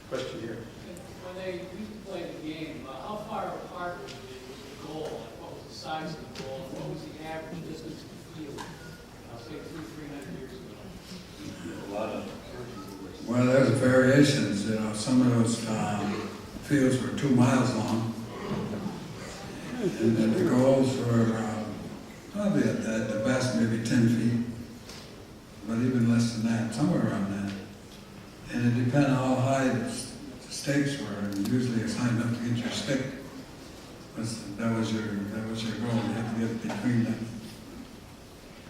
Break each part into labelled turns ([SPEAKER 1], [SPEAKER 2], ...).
[SPEAKER 1] Question here.
[SPEAKER 2] When they used to play the game, how far apart was the goal? Like, what was the size of the goal? And what was the average distance to the field? I'll say 300 years ago.
[SPEAKER 1] A lot of.
[SPEAKER 3] Well, there's variations. You know, some of those fields were 2 miles long, and then the goals were probably at the best maybe 10 feet, but even less than that, somewhere around that. And it depended on how high the stakes were, and usually it's high enough to get your stick. That was your goal. You had to get between them,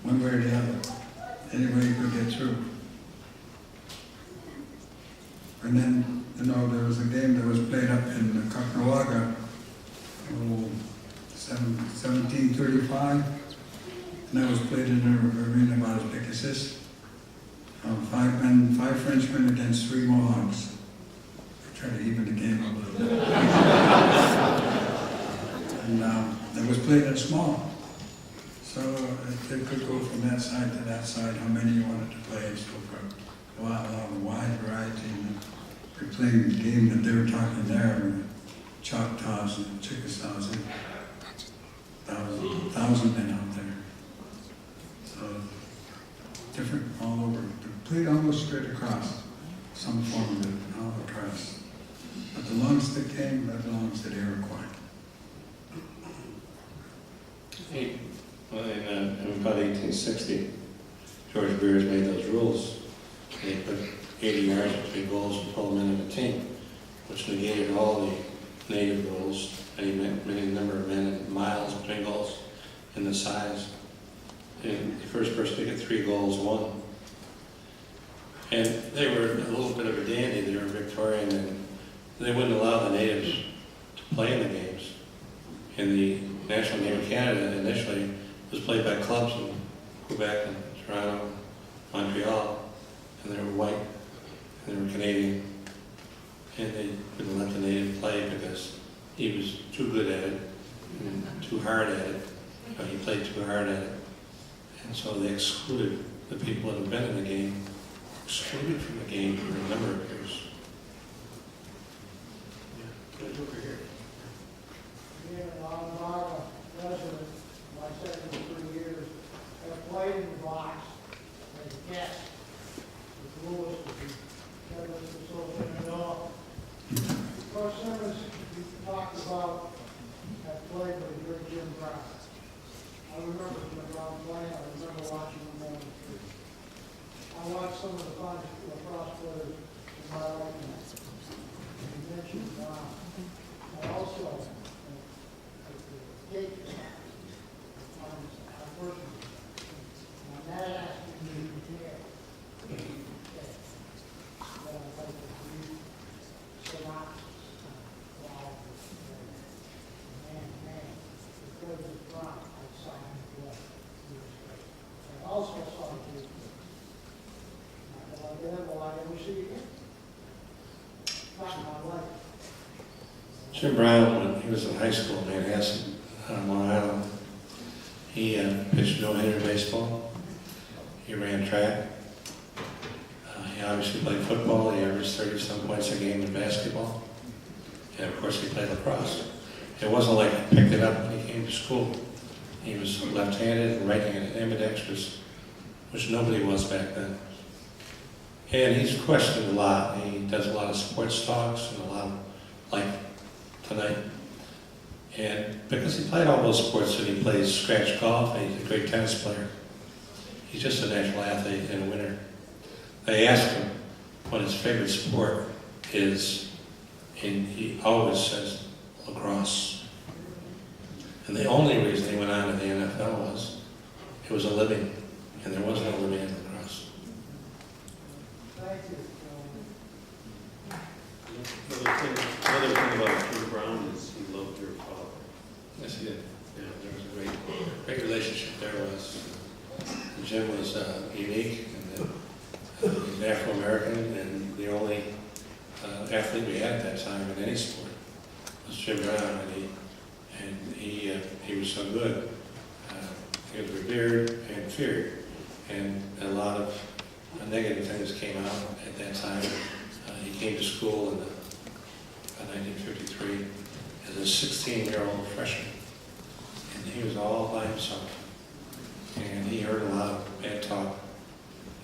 [SPEAKER 3] one way or the other. Any way you could get through. And then, you know, there was a game that was played up in Onondaga, 1735, and that was played in an arena about as big as this. 5 Frenchmen against 3 Mohawks. Try to even the game up a little bit. And it was played at small. So it could go from that side to that side, how many you wanted to play, and so forth. A wide variety. And we're playing the game that they were talking there, with Choctaws and Chickasaws, 1,000 men out there. So different all over. They played almost straight across, some form of it, all across. But the long stick game, that belongs to the Iroquois.
[SPEAKER 4] Well, in about 1860, George Beers made those rules. They put 80 yards between goals and 12 men in a team, which negated all the native rules, any number of men and miles between goals, and the size. And the first person to get 3 goals won. And they were a little bit of a dandy. They were Victorian, and they wouldn't allow the natives to play in the games. And the national game of Canada initially was played by clubs in Quebec and Toronto, Montreal, and they were white, and they were Canadian, and they wouldn't let the native play because he was too good at it and too hard at it. He played too hard at it, and so they excluded the people that had been in the game, excluded from the game for a number of years.
[SPEAKER 1] Over here.
[SPEAKER 5] Being an Onondaga resident, my second 3 years, I played in the box as a guest with Lewis, Kevin, and all. Roy Simmons, you talked about, had played with your Jim Brown. I remember Jim Brown playing, I remember watching him on the street. I watched some of the finest lacrosse players in my lifetime. You mentioned Brown. I also, Kate, I worked with that asking me to care. That I'd like to read synopsis of man, because it's Brown, I saw him play. I also saw Kate. Will I ever see again? Not in my life.
[SPEAKER 4] Jim Brown, when he was in high school in Manhasset, Long Island, he pitched no-hitter baseball. He ran track. He obviously played football. He averaged 30-some points a game in basketball. And of course, he played lacrosse. It wasn't like he picked it up when he came to school. He was left-handed and right-handed, ambidextrous, which nobody was back then. And he's questioned a lot. He does a lot of sports talks and a lot of, like tonight. And because he played all those sports, and he plays scratch golf, and he's a great tennis player. He's just a natural athlete and a winner. They asked him what his favorite sport is, and he always says lacrosse. And the only reason he went on to the NFL was it was a living, and there was no living in lacrosse.
[SPEAKER 5] Thank you.
[SPEAKER 1] Another thing about Jim Brown is he loved your father.
[SPEAKER 4] Yes, he did. Yeah, there was a great relationship there. Jim was unique, and he's Afro-American, and the only athlete we had at that time in any sport was Jim Brown, and he was so good. He was revered and feared, and a lot of negative things came out at that time. He came to school in 1953 as a 16-year-old freshman. And he was all by himself. And he heard a lot of bad talk.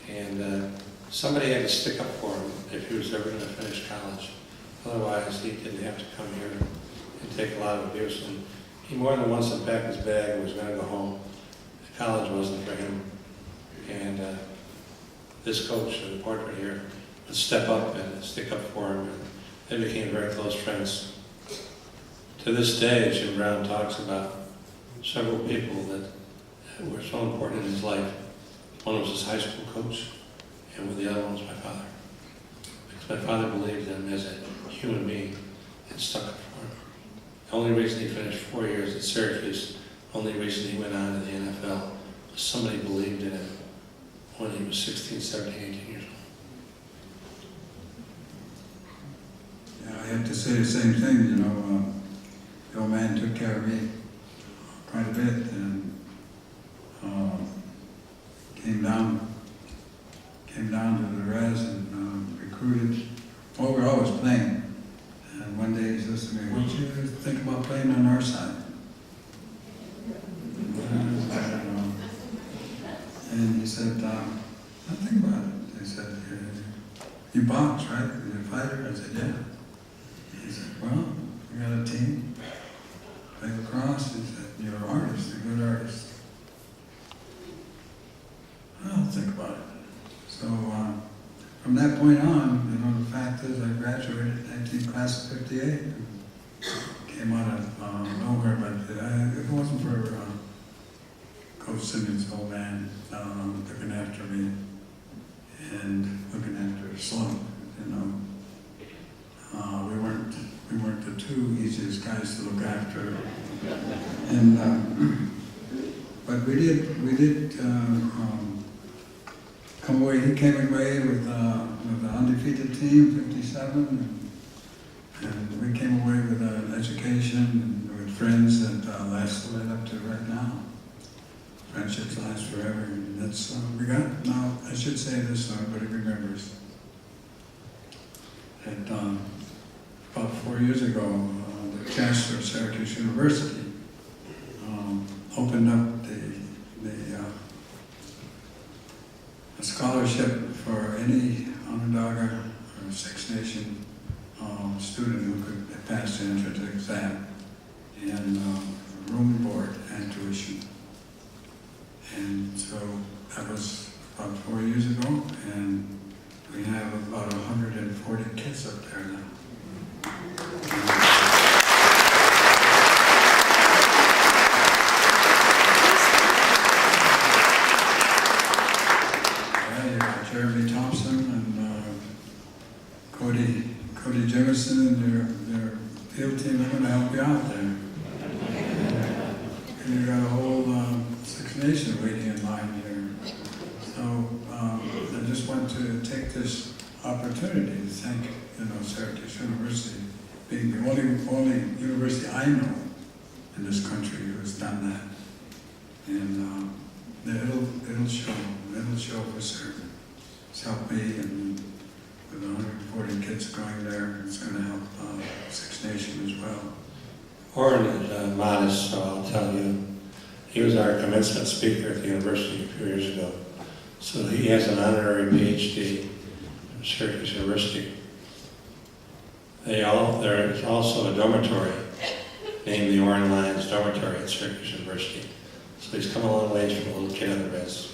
[SPEAKER 4] And somebody had to stick up for him if he was ever going to finish college. Otherwise, he didn't have to come here and take a lot of abuse. And he more than once had packed his bag and was going to go home. College wasn't for him. And this coach, the portrait here, would step up and stick up for him. And they became very close friends. To this day, Jim Brown talks about several people that were so important in his life. One was his high school coach, and the other one was my father. Because my father believed in him as a human being and stuck up for him. The only reason he finished 4 years at Syracuse, the only reason he went on to the NFL, was somebody believed in him when he was 16, 17, 18 years old.
[SPEAKER 3] Yeah, I have to say the same thing, you know. The old man took care of me quite a bit, and came down to the res and recruited. Well, we were always playing. And one day he says to me, "What you think about playing on our side?" And he said, "Nothing about it." He said, "You box, right? You're a fighter?" I said, "Yeah." He said, "Well, you got a team, play lacrosse." He said, "You're an artist, a good artist." I'll think about it. So from that point on, you know, the fact is I graduated class of 58. Came out of nowhere, but if it wasn't for Coach Simmons, old man, looking after me and looking after the slump, you know, we weren't the two easiest guys to look after. And but we did come away. He came away with an undefeated team, 57, and we came away with an education and with friends that lasted right up to right now. Friendships last forever, and that's we got. Now I should say this so everybody remembers. That about 4 years ago, the chancellor of Syracuse University opened up a scholarship for any Onondaga or Six Nation student who could pass the entrance exam, and room, board, and tuition. And so that was about 4 years ago, and we have about 140 kids up there now. And their field team are going to help you out there. And you got a whole Six Nation waiting in line here. So I just want to take this opportunity to thank, you know, Syracuse University, being the only university I know in this country who has done that. And it'll show for certain. It's helped me, and with 140 kids going there, it's going to help Six Nation as well.
[SPEAKER 4] Oren is modest, so I'll tell you. He was our commencement speaker at the university a few years ago. So he has an honorary PhD from Syracuse University. There is also a dormitory named the Oren Lyons Dormitory at Syracuse University. So he's come a long ways from a little kid on the res.